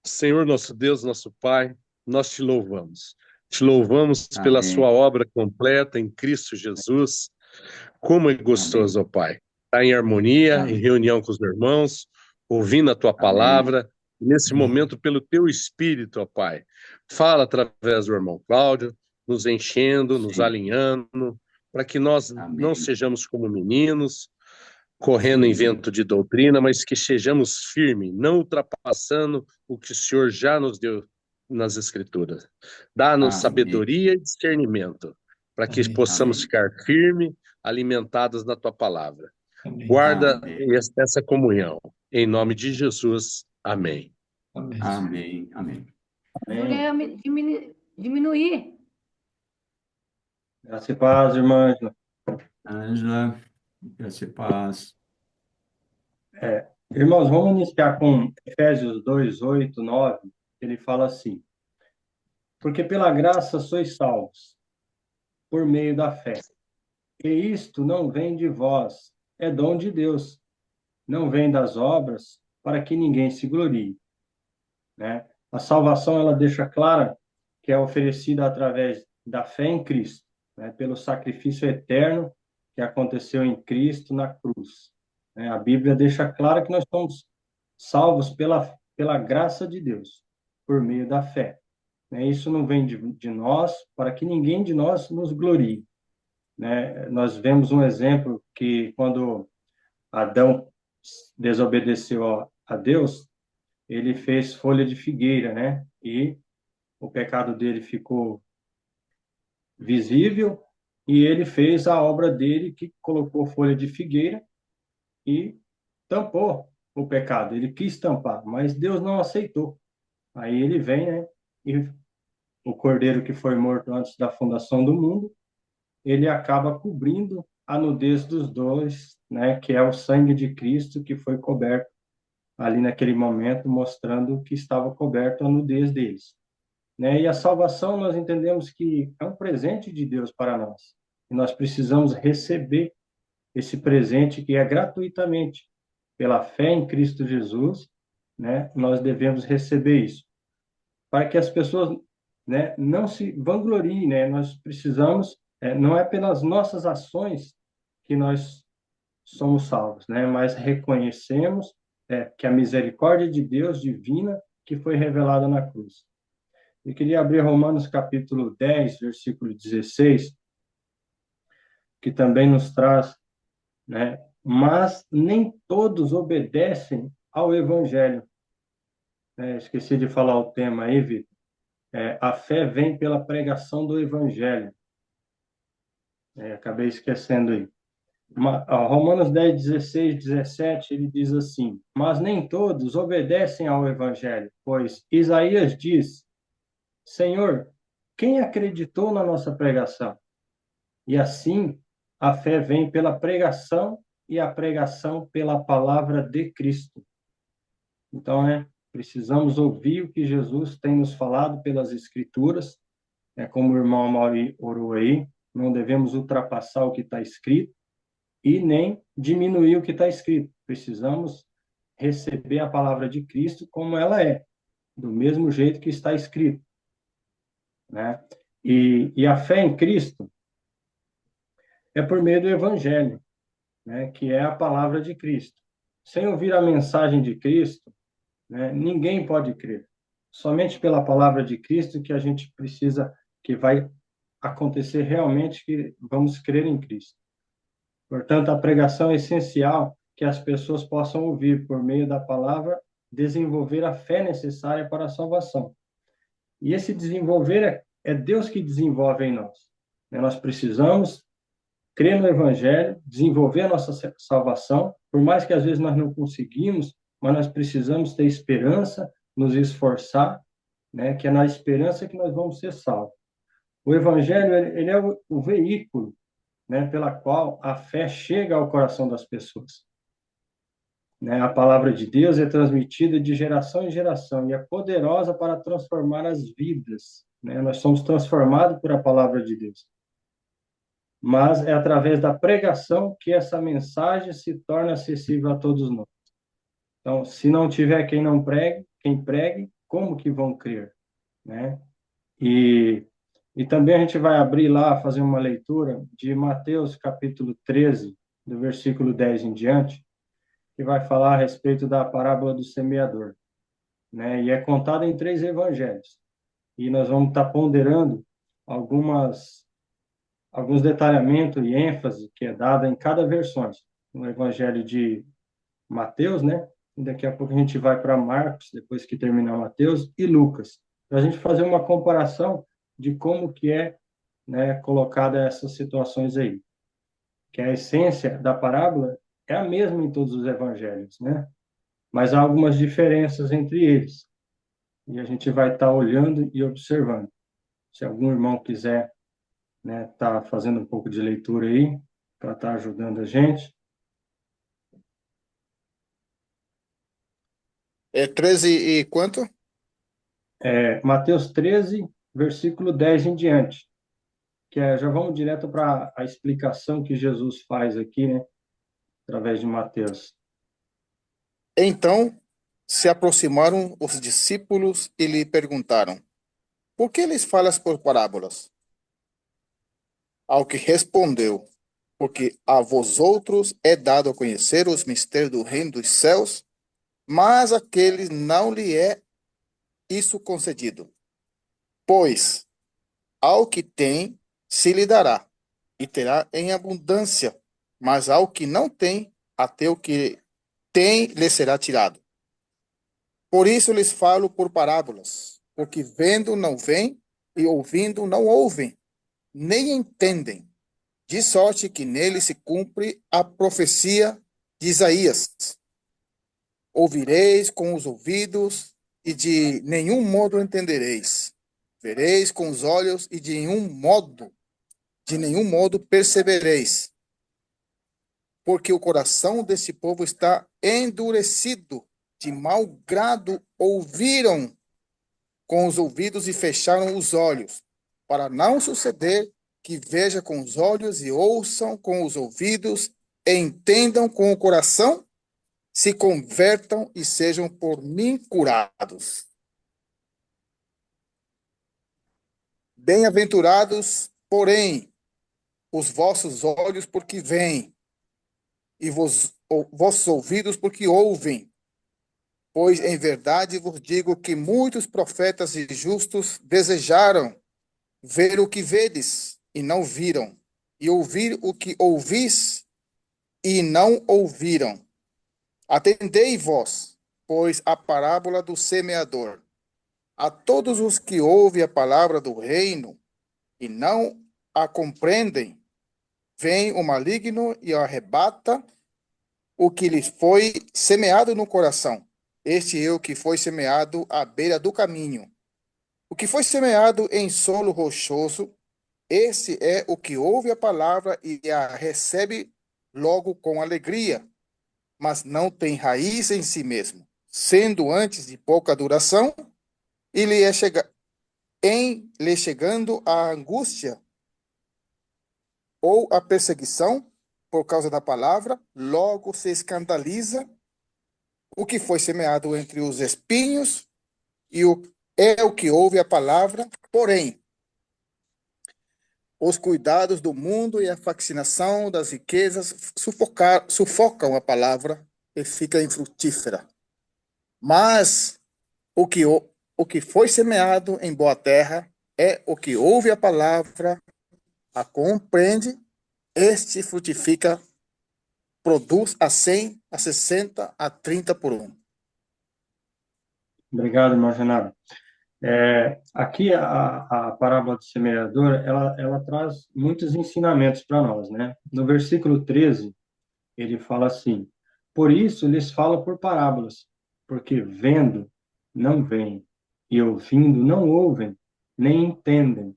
Senhor nosso Deus, nosso Pai, nós te louvamos. Te louvamos pela sua Amém, obra completa em Cristo Jesus. Como é amém, gostoso, ó Pai. Estar em harmonia, em amém, reunião com os irmãos, ouvindo a tua amém, palavra, nesse momento pelo teu Espírito, ó Pai. Fala através do irmão Cláudio, nos enchendo, nos sim, alinhando, para que nós não amém, sejamos como meninos, correndo em sim, vento de doutrina, mas que sejamos firmes, não ultrapassando o que o Senhor já nos deu nas Escrituras. Dá-nos amém, sabedoria e discernimento, para que Amém. possamos amém, ficar firmes, alimentados na tua palavra. Amém. Guarda amém, essa comunhão. Em nome de Jesus. Amém. Amém. amém, amém. Ajuda Amém. a diminuir. Graça e paz, irmãs. Ângela, graça e paz. Irmãos, vamos iniciar com Efésios 2, 8, 9. Ele fala assim: Porque pela graça sois salvos, por meio da fé. E isto não vem de vós, é dom de Deus. Não vem das obras, para que ninguém se glorie. Né? A salvação, ela deixa clara que é oferecida através da fé em Cristo, né? Pelo sacrifício eterno que aconteceu em Cristo na cruz. Né? A Bíblia deixa claro que nós somos salvos pela graça de Deus, por meio da fé. Né? Isso não vem de nós, para que ninguém de nós nos glorie. Né? Nós vemos um exemplo que quando Adão desobedeceu a Deus, ele fez folha de figueira, né? E o pecado dele ficou visível e ele fez a obra dele que colocou folha de figueira e tampou o pecado. Ele quis tampar, mas Deus não aceitou. Aí ele vem, né? E o cordeiro que foi morto antes da fundação do mundo, ele acaba cobrindo a nudez dos dois, né? Que é o sangue de Cristo que foi coberto ali naquele momento, mostrando que estava coberto a nudez deles. Né? E a salvação nós entendemos que é um presente de Deus para nós. E nós precisamos receber esse presente que é gratuitamente pela fé em Cristo Jesus, né? Nós devemos receber isso para que as pessoas, né, não se vangloriem, né? Nós precisamos, não é pelas nossas ações que nós somos salvos, né? Mas reconhecemos que a misericórdia de Deus divina que foi revelada na cruz. Eu queria abrir Romanos capítulo 10, versículo 16, que também nos traz, né? Mas nem todos obedecem ao evangelho. Esqueci de falar o tema aí, Vitor. A fé vem pela pregação do evangelho. Acabei esquecendo aí. Romanos 10, 16, 17, ele diz assim: Mas nem todos obedecem ao evangelho, pois Isaías diz: Senhor, quem acreditou na nossa pregação? E assim, a fé vem pela pregação e a pregação pela palavra de Cristo. Então, precisamos ouvir o que Jesus tem nos falado pelas Escrituras, como o irmão Mauri orou aí, não devemos ultrapassar o que está escrito e nem diminuir o que está escrito. Precisamos receber a palavra de Cristo como ela é, do mesmo jeito que está escrito. Né? E a fé em Cristo é por meio do Evangelho, né, que é a palavra de Cristo. Sem ouvir a mensagem de Cristo, né, ninguém pode crer. Somente pela palavra de Cristo que a gente precisa, que vai acontecer realmente que vamos crer em Cristo. Portanto, a pregação é essencial que as pessoas possam ouvir por meio da palavra, desenvolver a fé necessária para a salvação. E esse desenvolver é Deus que desenvolve em nós. Nós precisamos crer no Evangelho, desenvolver a nossa salvação, por mais que às vezes nós não conseguimos, mas nós precisamos ter esperança, nos esforçar, né, que é na esperança que nós vamos ser salvos. O Evangelho, ele é o veículo, né, pela qual a fé chega ao coração das pessoas. Né? A palavra de Deus é transmitida de geração em geração e é poderosa para transformar as vidas. Né? Nós somos transformados por a palavra de Deus. Mas é através da pregação que essa mensagem se torna acessível a todos nós. Então, se não tiver quem não pregue, quem pregue, como que vão crer, né? E, e também a gente vai abrir lá, fazer uma leitura de Mateus capítulo 13, do versículo 10 em diante, que vai falar a respeito da parábola do semeador, né? E é contada em 3 evangelhos. E nós vamos estar ponderando alguns detalhamentos e ênfase que é dada em cada versão. No evangelho de Mateus, né? E daqui a pouco a gente vai para Marcos, depois que terminar Mateus, e Lucas, para a gente fazer uma comparação de como que é, né, colocada essas situações aí. Que a essência da parábola é a mesma em todos os evangelhos, né? Mas há algumas diferenças entre eles. E a gente vai estar olhando e observando. Se algum irmão quiser, né, tá fazendo um pouco de leitura aí, para estar ajudando a gente. É 13 e quanto? Mateus 13, versículo 10 em diante, que já vamos direto para a explicação que Jesus faz aqui, né, através de Mateus. Então se aproximaram os discípulos e lhe perguntaram: Por que lhes falas por parábolas? Ao que respondeu: Porque a vós outros é dado a conhecer os mistérios do reino dos céus, mas àqueles não lhe é isso concedido. Pois ao que tem se lhe dará, e terá em abundância, mas ao que não tem, até o que tem lhe será tirado. Por isso lhes falo por parábolas, porque vendo não veem, e ouvindo não ouvem, nem entendem, de sorte que nele se cumpre a profecia de Isaías. Ouvireis com os ouvidos, e de nenhum modo entendereis. Vereis com os olhos, e de nenhum modo percebereis. Porque o coração desse povo está endurecido, de mau grado ouviram com os ouvidos e fecharam os olhos, para não suceder que veja com os olhos e ouçam com os ouvidos, e entendam com o coração, se convertam e sejam por mim curados. Bem-aventurados, porém, os vossos olhos porque veem, e vossos ouvidos porque ouvem. Pois em verdade vos digo que muitos profetas e justos desejaram ver o que vedes e não viram, e ouvir o que ouvis e não ouviram. Atendei vós, pois, a parábola do semeador. A todos os que ouvem a palavra do reino e não a compreendem, vem o maligno e arrebata o que lhes foi semeado no coração. Este é o que foi semeado à beira do caminho. O que foi semeado em solo rochoso, esse é o que ouve a palavra e a recebe logo com alegria, mas não tem raiz em si mesmo, sendo antes de pouca duração, e lhe chegando a angústia ou a perseguição por causa da palavra, logo se escandaliza. O que foi semeado entre os espinhos é o que ouve a palavra, porém, os cuidados do mundo e a fascinação das riquezas sufocam a palavra e fica infrutífera. Mas o que foi semeado em boa terra é o que ouve a palavra, a compreende, este frutifica, produz a 100, a 60, a 30 por um. Obrigado, irmão Renato. Aqui a parábola do semeador, ela traz muitos ensinamentos para nós, né? No versículo 13, ele fala assim: Por isso lhes falo por parábolas, porque vendo não veem, e ouvindo não ouvem, nem entendem,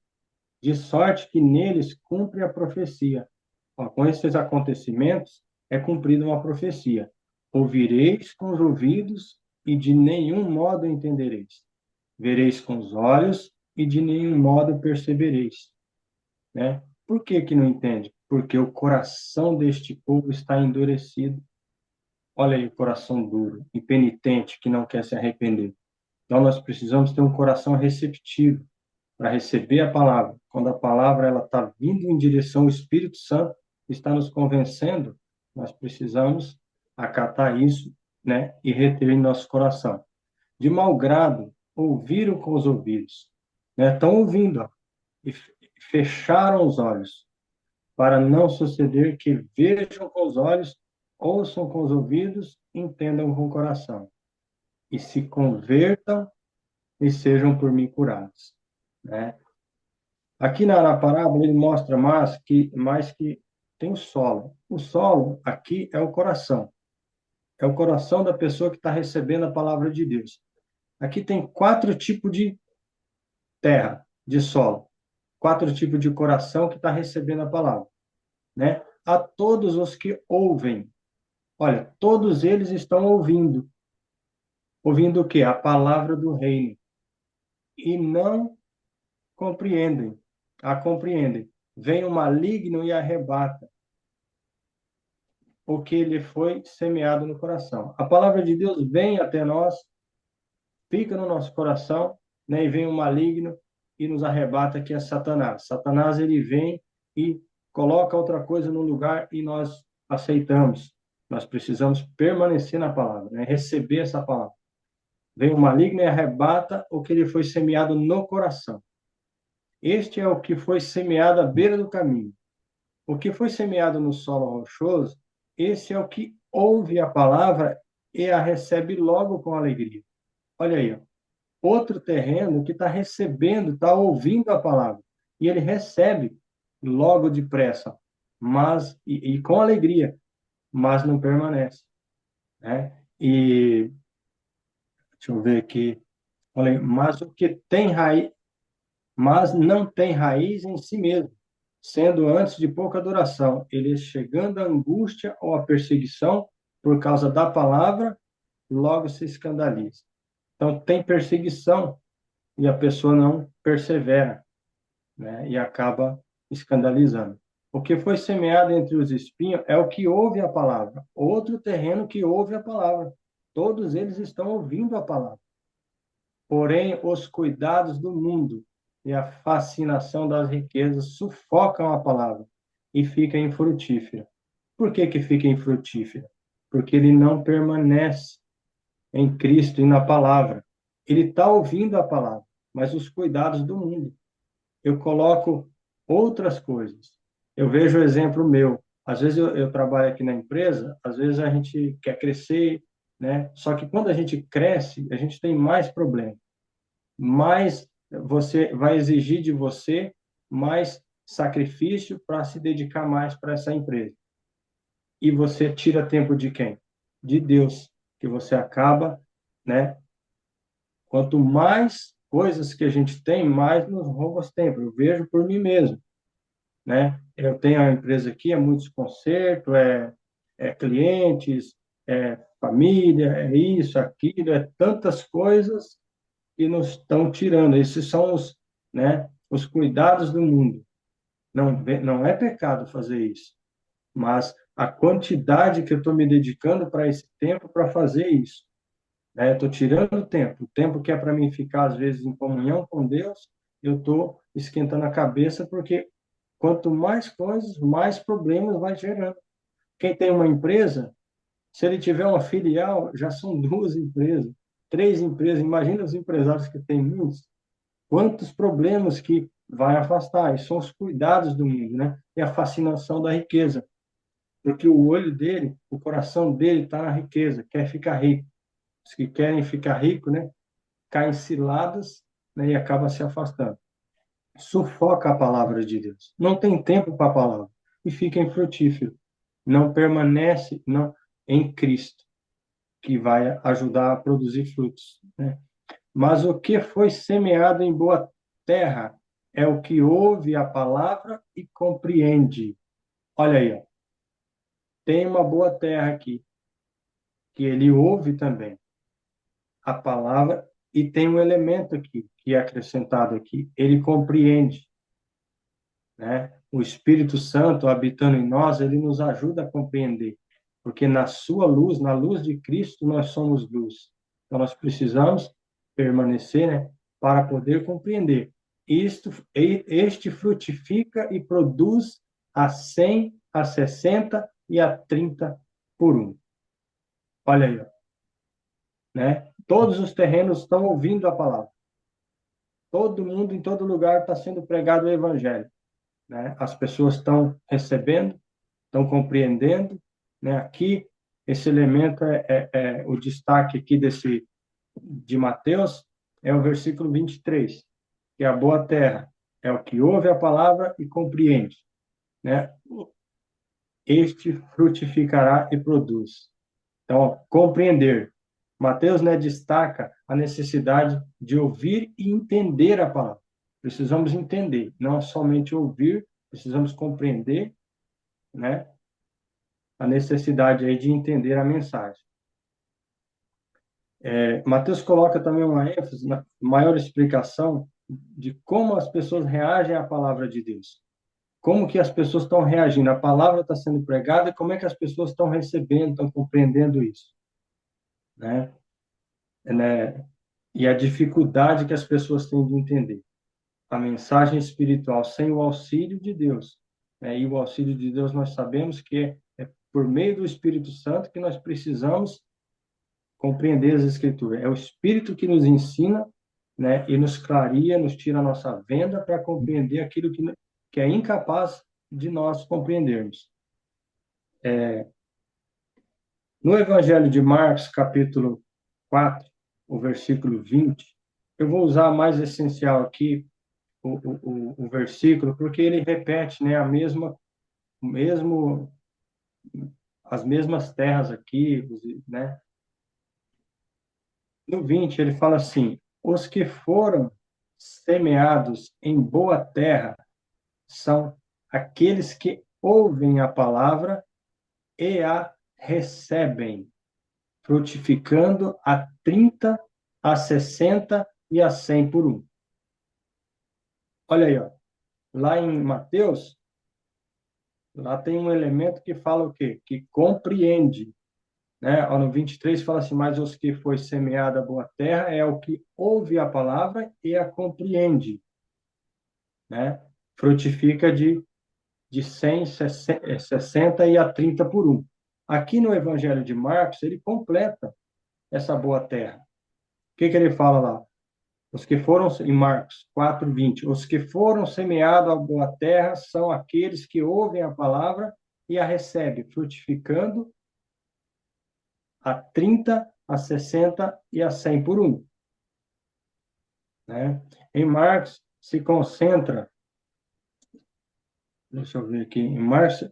de sorte que neles cumpre a profecia. Ó, com esses acontecimentos é cumprida uma profecia. Ouvireis com os ouvidos e de nenhum modo entendereis. Vereis com os olhos e de nenhum modo percebereis. Né? Por que que não entende? Porque o coração deste povo está endurecido. Olha aí o coração duro, impenitente, que não quer se arrepender. Então, nós precisamos ter um coração receptivo para receber a palavra. Quando a palavra ela está vindo em direção ao Espírito Santo, está nos convencendo, nós precisamos acatar isso, né, e reter em nosso coração. De mau grado, ouviram com os ouvidos, né? Estão ouvindo, ó, e fecharam os olhos, para não suceder que vejam com os olhos, ouçam com os ouvidos, entendam com o coração, e se convertam e sejam por mim curados, né? Aqui na parábola ele mostra mais que tem o solo. O solo aqui é o coração. É o coração da pessoa que está recebendo a palavra de Deus. Aqui tem 4 tipos de terra, de solo. 4 tipos de coração que está recebendo a palavra, né? A todos os que ouvem. Olha, todos eles estão ouvindo. Ouvindo o quê? A palavra do reino. E não compreendem. A compreendem. Vem o maligno e arrebata o que lhe foi semeado no coração. A palavra de Deus vem até nós, fica no nosso coração, né? E vem o maligno e nos arrebata, que é Satanás. Satanás, ele vem e coloca outra coisa no lugar e nós aceitamos. Nós precisamos permanecer na palavra, né? Receber essa palavra. Vem o maligno e arrebata o que lhe foi semeado no coração. Este é o que foi semeado à beira do caminho. O que foi semeado no solo rochoso, esse é o que ouve a palavra e a recebe logo com alegria. Olha aí, ó. Outro terreno que está recebendo, está ouvindo a palavra, e ele recebe logo depressa, mas e com alegria, mas não permanece, né? E deixa eu ver aqui. Olha aí, mas o que tem raiz, mas não tem raiz em si mesmo, sendo antes de pouca duração, ele chegando à angústia ou à perseguição por causa da palavra, logo se escandaliza. Então, tem perseguição e a pessoa não persevera, né? E acaba escandalizando. O que foi semeado entre os espinhos é o que ouve a palavra. Outro terreno que ouve a palavra. Todos eles estão ouvindo a palavra. Porém, os cuidados do mundo e a fascinação das riquezas sufocam a palavra e fica infrutífera. Por que fica infrutífera? Porque ele não permanece em Cristo e na palavra. Ele está ouvindo a palavra, mas os cuidados do mundo. Eu coloco outras coisas. Eu vejo o exemplo meu. Às vezes eu trabalho aqui na empresa, às vezes a gente quer crescer, né? Só que quando a gente cresce, a gente tem mais problemas. Mais você vai exigir de você mais sacrifício para se dedicar mais para essa empresa. E você tira tempo de quem? De Deus, que você acaba, né? Quanto mais coisas que a gente tem, mais nos rouba tempo. Eu vejo por mim mesmo, né? Eu tenho a empresa aqui, é muitos concertos, é clientes, é família, é isso, aquilo, é tantas coisas que nos estão tirando. Esses são os, né, os cuidados do mundo. Não é pecado fazer isso, mas a quantidade que eu estou me dedicando para esse tempo para fazer isso, né? Estou tirando o tempo que é para mim ficar às vezes em comunhão com Deus, eu estou esquentando a cabeça, porque quanto mais coisas, mais problemas vai gerando. Quem tem uma empresa, se ele tiver uma filial, já são 2 empresas, 3 empresas. Imagina os empresários que têm muitos, quantos problemas que vai afastar. E são os cuidados do mundo, né? E a fascinação da riqueza. Porque o olho dele, o coração dele está na riqueza, quer ficar rico. Os que querem ficar rico, né? Caem ciladas, né? E acabam se afastando. Sufoca a palavra de Deus. Não tem tempo para a palavra. E fica infrutífero. Não permanece em Cristo, que vai ajudar a produzir frutos, né? Mas o que foi semeado em boa terra é o que ouve a palavra e compreende. Olha aí, ó. Tem uma boa terra aqui, que ele ouve também a palavra, e tem um elemento aqui, que é acrescentado aqui, ele compreende, né? O Espírito Santo habitando em nós, ele nos ajuda a compreender, porque na sua luz, na luz de Cristo, nós somos luz. Então, nós precisamos permanecer, né? Para poder compreender. Este frutifica e produz a 100, a 60 e a 30 por um. Olha aí, ó, né? Todos os terrenos estão ouvindo a palavra. Todo mundo, em todo lugar, está sendo pregado o evangelho, né? As pessoas estão recebendo, estão compreendendo, né? Aqui, esse elemento é o destaque aqui de Mateus, é o versículo 23, que é a boa terra, é o que ouve a palavra e compreende, né? Este frutificará e produz. Então, ó, compreender. Mateus, né, destaca a necessidade de ouvir e entender a palavra. Precisamos entender, não somente ouvir, precisamos compreender, né, a necessidade aí de entender a mensagem. Mateus coloca também uma ênfase na maior explicação de como as pessoas reagem à palavra de Deus. Como que as pessoas estão reagindo? A palavra está sendo pregada e como é que as pessoas estão recebendo, estão compreendendo isso, né? E a dificuldade que as pessoas têm de entender a mensagem espiritual sem o auxílio de Deus, né? E o auxílio de Deus nós sabemos que é por meio do Espírito Santo que nós precisamos compreender as Escrituras. É o Espírito que nos ensina, né? E nos clareia, nos tira a nossa venda para compreender aquilo que é incapaz de nós compreendermos. No Evangelho de Marcos, capítulo 4, o versículo 20, eu vou usar mais essencial aqui o versículo, porque ele repete, né, as mesmas terras aqui, né? No 20, ele fala assim: os que foram semeados em boa terra são aqueles que ouvem a palavra e a recebem, frutificando a 30, a 60 e a 100 por um. Olha aí, ó. Lá em Mateus, lá tem um elemento que fala o quê? Que compreende, né? No 23 fala assim: mas os que foi semeada a boa terra é o que ouve a palavra e a compreende, né? Frutifica de 100, 60 e a 30 por um. Aqui no Evangelho de Marcos, ele completa essa boa terra. O que ele fala lá? Os que foram, em Marcos 4:20, os que foram semeados a boa terra são aqueles que ouvem a palavra e a recebem, frutificando a 30, a 60 e a 100 por um. Né? Em Marcos se concentra, deixa eu ver aqui, em Marcos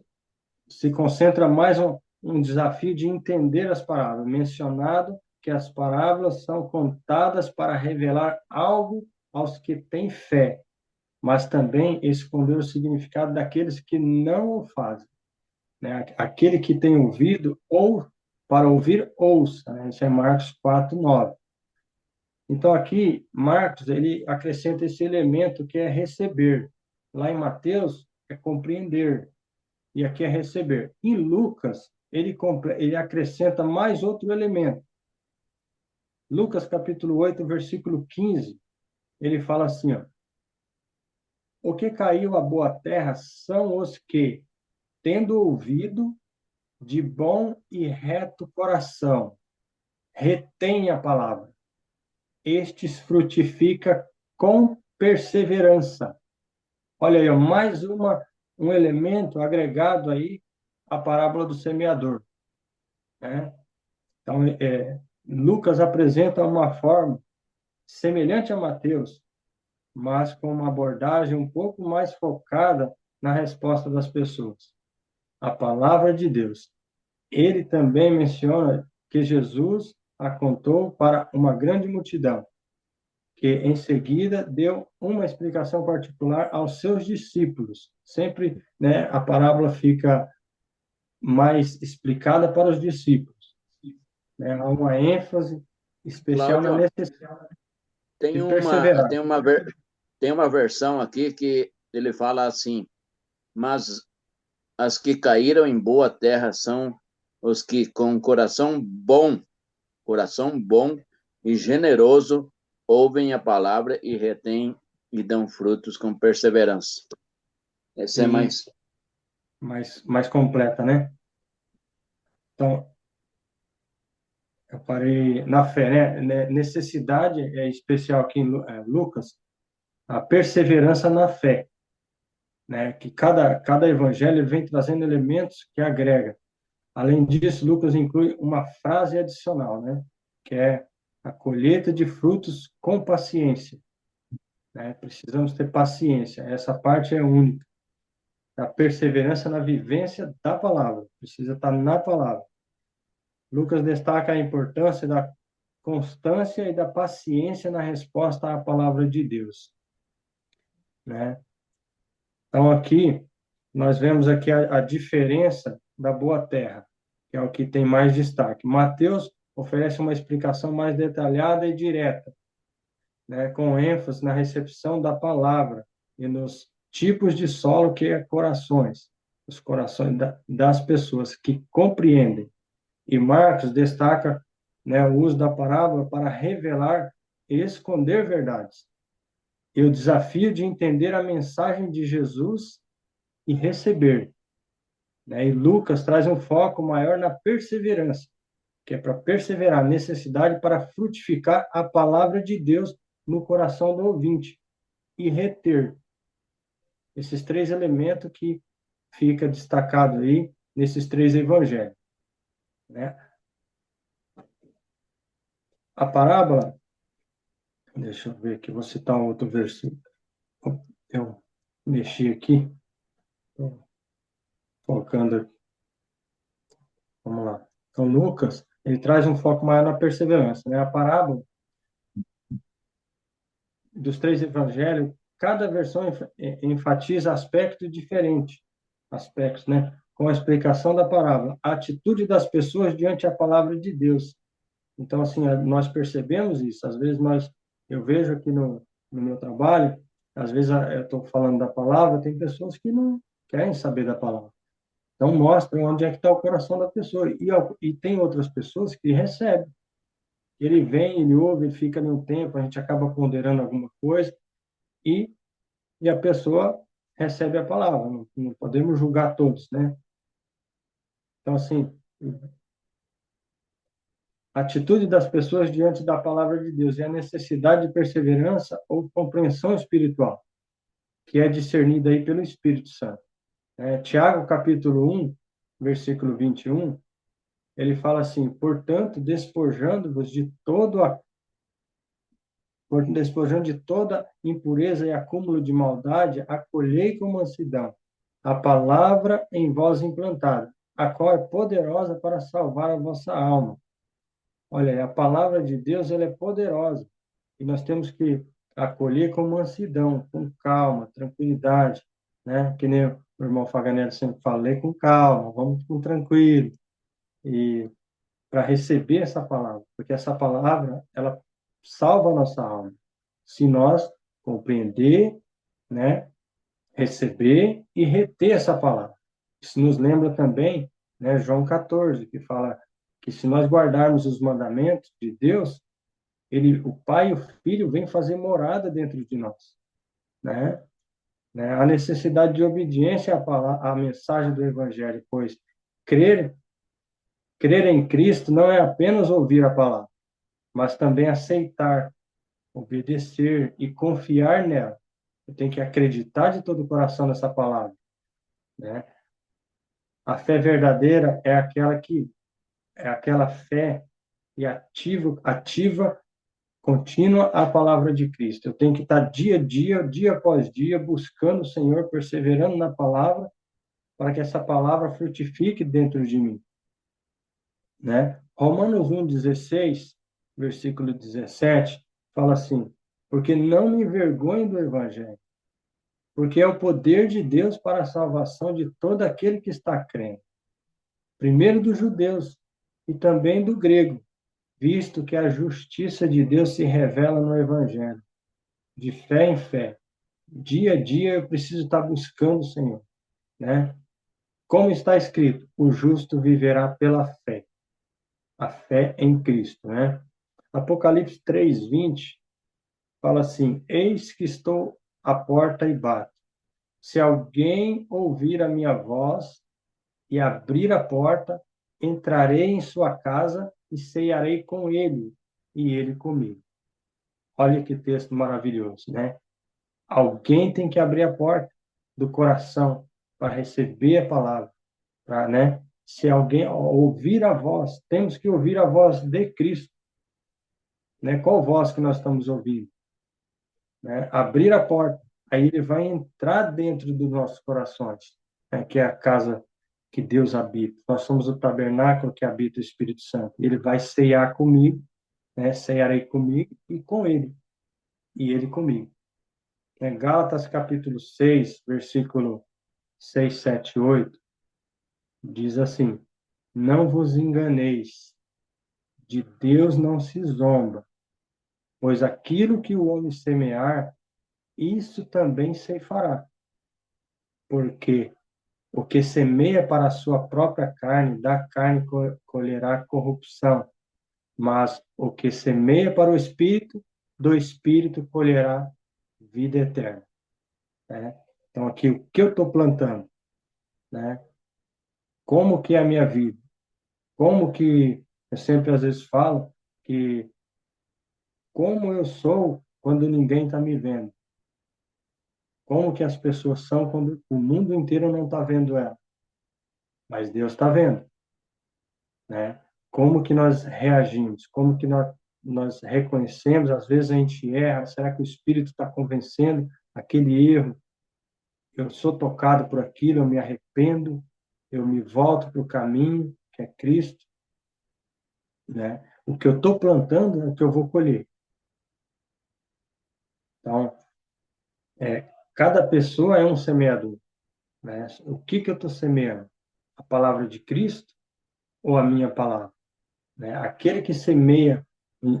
se concentra mais um desafio de entender as parábolas, mencionado que as parábolas são contadas para revelar algo aos que têm fé, mas também esconder o significado daqueles que não o fazem, né? Aquele que tem ouvido, ou para ouvir, ouça, né? Isso é Marcos 4:9. Então, aqui, Marcos, ele acrescenta esse elemento que é receber. Lá em Mateus, é compreender. E aqui é receber. Em Lucas, ele acrescenta mais outro elemento. Lucas, capítulo 8, versículo 15, ele fala assim, ó: o que caiu à boa terra são os que, tendo ouvido, de bom e reto coração, retém a palavra. Estes frutifica com perseverança. Olha aí, ó, mais um elemento agregado aí à parábola do semeador, né? Então, Lucas apresenta uma forma semelhante a Mateus, mas com uma abordagem um pouco mais focada na resposta das pessoas. A palavra de Deus. Ele também menciona que Jesus a contou para uma grande multidão, que em seguida deu uma explicação particular aos seus discípulos. Sempre, né, a parábola fica mais explicada para os discípulos, né? Há uma ênfase especial na Cláudio, necessidade tem de uma, perseverar. tem uma versão aqui que ele fala assim: mas as que caíram em boa terra são os que com coração bom e generoso ouvem a palavra e retêm e dão frutos com perseverança. Essa é mais completa, né? Então, eu parei na fé, né? Necessidade é especial aqui em Lucas, a perseverança na fé, né? Que cada evangelho vem trazendo elementos que agrega. Além disso, Lucas inclui uma frase adicional, né? Que é a colheita de frutos com paciência, né? Precisamos ter paciência. Essa parte é única. A perseverança na vivência da palavra. Precisa estar na palavra. Lucas destaca a importância da constância e da paciência na resposta à palavra de Deus, né? Então, aqui, nós vemos aqui a diferença da boa terra, que é o que tem mais destaque. Mateus oferece uma explicação mais detalhada e direta, né, com ênfase na recepção da palavra e nos tipos de solo que é corações, os corações das pessoas que compreendem. E Marcos destaca, né, o uso da parábola para revelar e esconder verdades. E o desafio de entender a mensagem de Jesus e receber, né? E Lucas traz um foco maior na perseverança, que é para perseverar, necessidade para frutificar a palavra de Deus no coração do ouvinte e reter esses três elementos que fica destacado aí nesses três evangelhos, né? A parábola, deixa eu ver aqui, vou citar um outro versículo. Eu mexi aqui, tô focando aqui. Vamos lá. Então, Lucas, ele traz um foco maior na perseverança, né? A parábola dos três evangelhos, cada versão enfatiza aspectos diferentes, aspectos, né? Com a explicação da parábola, a atitude das pessoas diante da palavra de Deus. Então, assim, nós percebemos isso. Às vezes eu vejo aqui no meu trabalho, às vezes eu estou falando da palavra, tem pessoas que não querem saber da palavra. Então, mostra onde é que está o coração da pessoa. E tem outras pessoas que recebem. Ele vem, ele ouve, ele fica ali um tempo, a gente acaba ponderando alguma coisa e a pessoa recebe a palavra. Não podemos julgar todos, né? Então, assim, a atitude das pessoas diante da palavra de Deus é a necessidade de perseverança ou compreensão espiritual, que é discernida aí pelo Espírito Santo. Tiago, capítulo 1, versículo 21, ele fala assim: portanto, despojando de toda impureza e acúmulo de maldade, acolhei com mansidão a palavra em vós implantada, a qual é poderosa para salvar a vossa alma. Olha, a palavra de Deus, ela é poderosa, e nós temos que acolher com mansidão, com calma, tranquilidade, né? Que nem o irmão Faganelli sempre fala, lê com calma, vamos com tranquilo, e para receber essa palavra, porque essa palavra, ela salva a nossa alma. Se nós compreender, né, receber e reter essa palavra. Isso nos lembra também, né, João 14, que fala que se nós guardarmos os mandamentos de Deus, o Pai e o Filho vêm fazer morada dentro de nós, né? A necessidade de obediência à mensagem do Evangelho, pois crer em Cristo não é apenas ouvir a palavra, mas também aceitar, obedecer e confiar nela. Eu tenho que acreditar de todo o coração nessa palavra, né? A fé verdadeira é aquela fé e ativa, contínua a palavra de Cristo. Eu tenho que estar dia após dia, buscando o Senhor, perseverando na palavra, para que essa palavra frutifique dentro de mim, né? Romanos 1,16, versículo 17, fala assim: porque não me envergonho do Evangelho, porque é o poder de Deus para a salvação de todo aquele que está crendo, primeiro dos judeus e também do grego, visto que a justiça de Deus se revela no Evangelho, de fé em fé. Dia a dia eu preciso estar buscando o Senhor, né? Como está escrito, o justo viverá pela fé. A fé em Cristo, né? Apocalipse 3:20 fala assim: Eis que estou à porta e bato. Se alguém ouvir a minha voz e abrir a porta, entrarei em sua casa e cearei com ele, e ele comigo. Olha que texto maravilhoso, né? Alguém tem que abrir a porta do coração para receber a palavra, para, né? Se alguém ouvir a voz, temos que ouvir a voz de Cristo, né? Qual voz que nós estamos ouvindo? Né? Abrir a porta, aí ele vai entrar dentro dos nossos corações, né? Que é a casa que Deus habita. Nós somos o tabernáculo que habita o Espírito Santo. Ele vai cear comigo, né? Cearei comigo e com ele, e ele comigo. Gálatas capítulo 6, versículo 6, 7, 8, diz assim: Não vos enganeis, de Deus não se zomba, pois aquilo que o homem semear, isso também ceifará. Porque o que semeia para a sua própria carne, da carne colherá corrupção, mas o que semeia para o Espírito, do Espírito colherá vida eterna. Né? Então, aqui, o que eu estou plantando? Né? Como que é a minha vida? Como que, eu sempre às vezes falo, que como eu sou quando ninguém está me vendo? Como que as pessoas são quando o mundo inteiro não está vendo ela? Mas Deus está vendo, né? Como que nós reagimos? Como que nós reconhecemos? Às vezes a gente erra. Será que o Espírito está convencendo aquele erro? Eu sou tocado por aquilo, eu me arrependo, eu me volto para o caminho, que é Cristo, né? O que eu estou plantando é o que eu vou colher. Então, cada pessoa é um semeador, né? O que eu estou semeando? A palavra de Cristo ou a minha palavra? Né? Aquele que semeia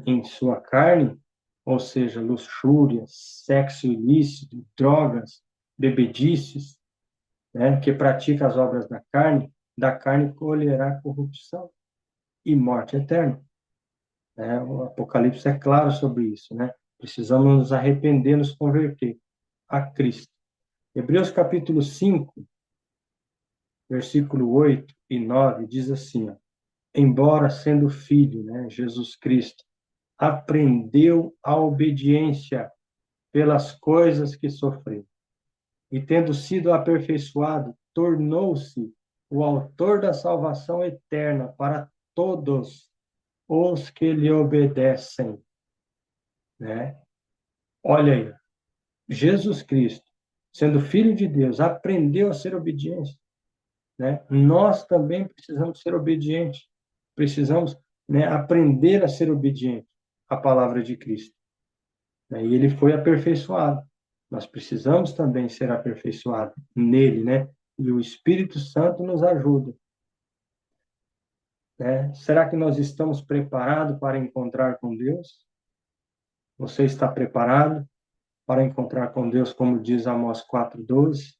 em sua carne, ou seja, luxúria, sexo ilícito, drogas, bebedices, né? Que pratica as obras da carne colherá corrupção e morte eterna. Né? O Apocalipse é claro sobre isso, né? Precisamos nos arrepender, nos converter a Cristo. Hebreus capítulo 5, versículo 8 e 9 diz assim, ó, embora sendo filho, né, Jesus Cristo, aprendeu a obediência pelas coisas que sofreu. E tendo sido aperfeiçoado, tornou-se o autor da salvação eterna para todos os que lhe obedecem. Né? Olha aí, Jesus Cristo, sendo filho de Deus, aprendeu a ser obediente. Né? Nós também precisamos ser obedientes. Precisamos, né, aprender a ser obediente à palavra de Cristo. E ele foi aperfeiçoado. Nós precisamos também ser aperfeiçoados nele, né? E o Espírito Santo nos ajuda. Né? Será que nós estamos preparados para encontrar com Deus? Você está preparado para encontrar com Deus, como diz Amós 4:12?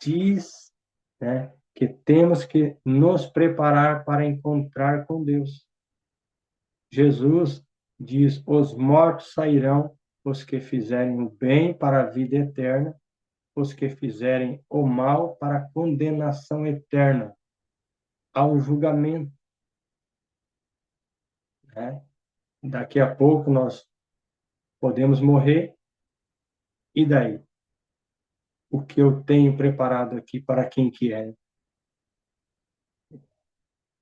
Diz, né, que temos que nos preparar para encontrar com Deus. Jesus diz: os mortos sairão, os que fizerem o bem para a vida eterna, os que fizerem o mal para a condenação eterna, ao julgamento. Né? Daqui a pouco nós podemos morrer, e daí? O que eu tenho preparado aqui para quem que é?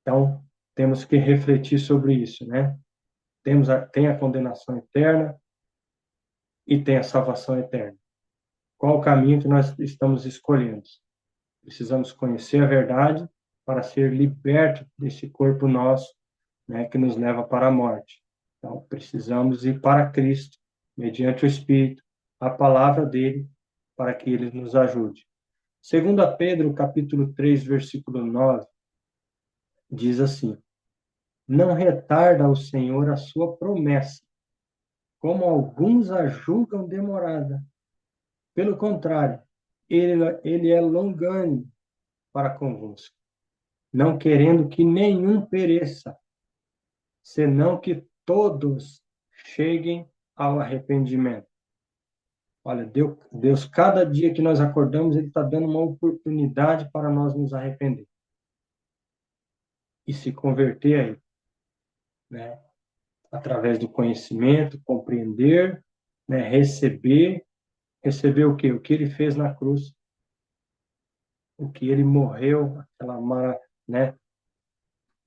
Então, temos que refletir sobre isso, né? Tem a condenação eterna e tem a salvação eterna. Qual o caminho que nós estamos escolhendo? Precisamos conhecer a verdade para ser liberto desse corpo nosso, né, que nos leva para a morte. Então, precisamos ir para Cristo, mediante o Espírito, a palavra dele, para que ele nos ajude. 2 Pedro, capítulo 3, versículo 9, diz assim: não retarda o Senhor a sua promessa, como alguns a julgam demorada. Pelo contrário, ele é longânimo para convosco, não querendo que nenhum pereça, senão que todos cheguem ao arrependimento. Olha, Deus, cada dia que nós acordamos, Ele está dando uma oportunidade para nós nos arrepender e se converter aí, né? Através do conhecimento, compreender, né? Receber o quê? O que Ele fez na cruz, o que Ele morreu, né?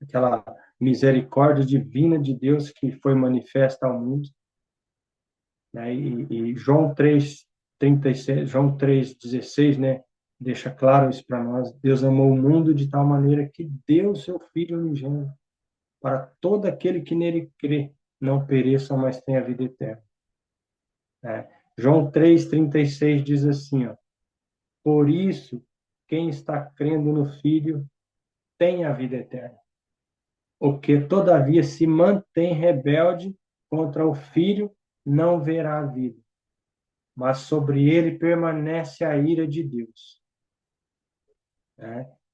Aquela misericórdia divina de Deus que foi manifesta ao mundo, né? E João 3:36, João 3:16, né? Deixa claro isso para nós. Deus amou o mundo de tal maneira que deu seu Filho unigênito para todo aquele que nele crê, não pereça, mas tenha vida eterna. João 3:36 diz assim, ó, por isso, quem está crendo no Filho tem a vida eterna. O que, todavia, se mantém rebelde contra o Filho, não verá a vida, mas sobre ele permanece a ira de Deus.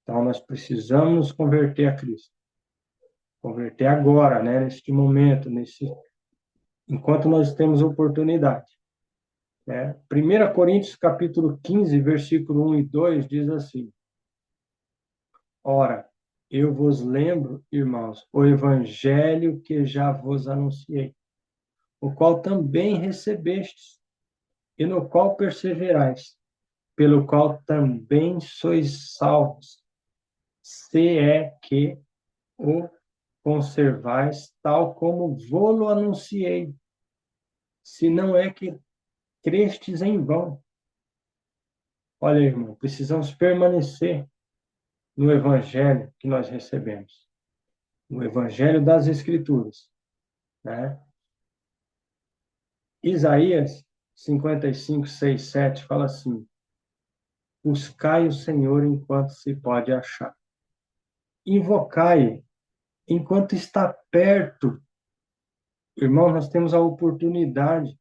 Então, nós precisamos nos converter a Cristo. Converter agora, né? Neste momento, enquanto nós temos oportunidade. 1 Coríntios, capítulo 15, versículo 1 e 2, diz assim, ora, eu vos lembro, irmãos, o evangelho que já vos anunciei, o qual também recebestes, e no qual perseverais, pelo qual também sois salvos, se é que o conservais tal como vô-lo anunciei, se não é que crestes em vão. Olha, irmão, precisamos permanecer no evangelho que nós recebemos, no evangelho das Escrituras, né? Isaías 55, 6, 7 fala assim, buscai o Senhor enquanto se pode achar. Invocai enquanto está perto. Irmão, nós temos a oportunidade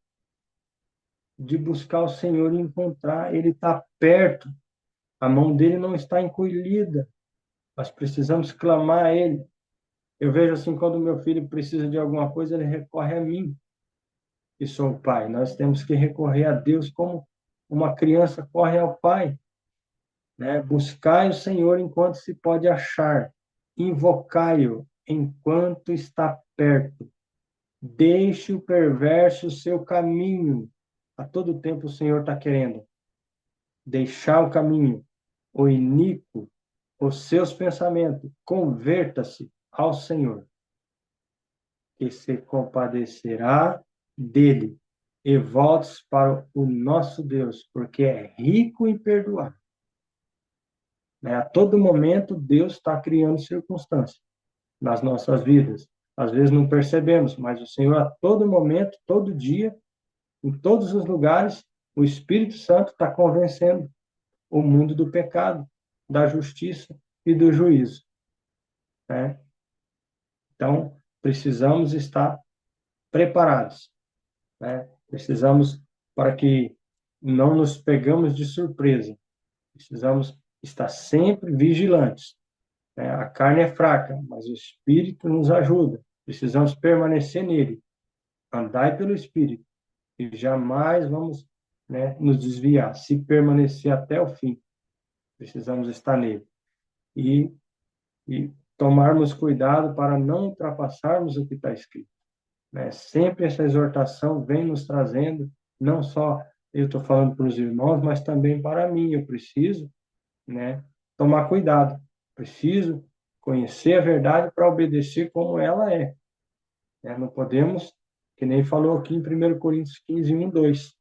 de buscar o Senhor e encontrar. Ele está perto. A mão dele não está encolhida. Nós precisamos clamar a Ele. Eu vejo assim, quando meu filho precisa de alguma coisa, ele recorre a mim, que sou o pai. Nós temos que recorrer a Deus como uma criança corre ao pai. Né? Buscai o Senhor enquanto se pode achar. Invocai-o enquanto está perto. Deixe o perverso o seu caminho. A todo tempo o Senhor está querendo deixar o caminho, o iníquo, os seus pensamentos. Converta-se ao Senhor, que se compadecerá dele, e volte para o nosso Deus, porque é rico em perdoar. A todo momento, Deus está criando circunstâncias nas nossas vidas. Às vezes não percebemos, mas o Senhor, a todo momento, todo dia, em todos os lugares, o Espírito Santo está convencendo o mundo do pecado, da justiça e do juízo. Então, precisamos estar preparados. Precisamos, para que não nos pegamos de surpresa, precisamos estar sempre vigilantes. A carne é fraca, mas o Espírito nos ajuda. Precisamos permanecer nele. Andai pelo Espírito. E jamais vamos, nos desviar. Se permanecer até o fim, precisamos estar nele. E tomarmos cuidado para não ultrapassarmos o que está escrito. Sempre essa exortação vem nos trazendo, não só eu estou falando para os irmãos, mas também para mim. Eu preciso tomar cuidado. Preciso conhecer a verdade para obedecer como ela é. Não podemos, que nem falou aqui em 1 Coríntios 15, 1, 2,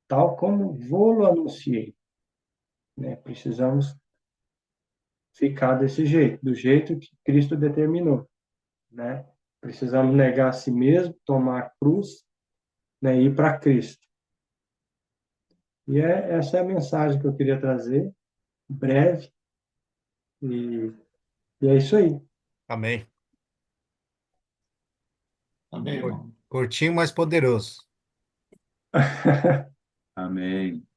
tal como vô-lo anunciei. Precisamos ficar desse jeito, do jeito que Cristo determinou. Precisamos negar a si mesmo, tomar a cruz, e ir para Cristo. E essa é a mensagem que eu queria trazer, breve, e é isso aí. Amém. Amém, irmão. Curtinho, mas poderoso. Amém.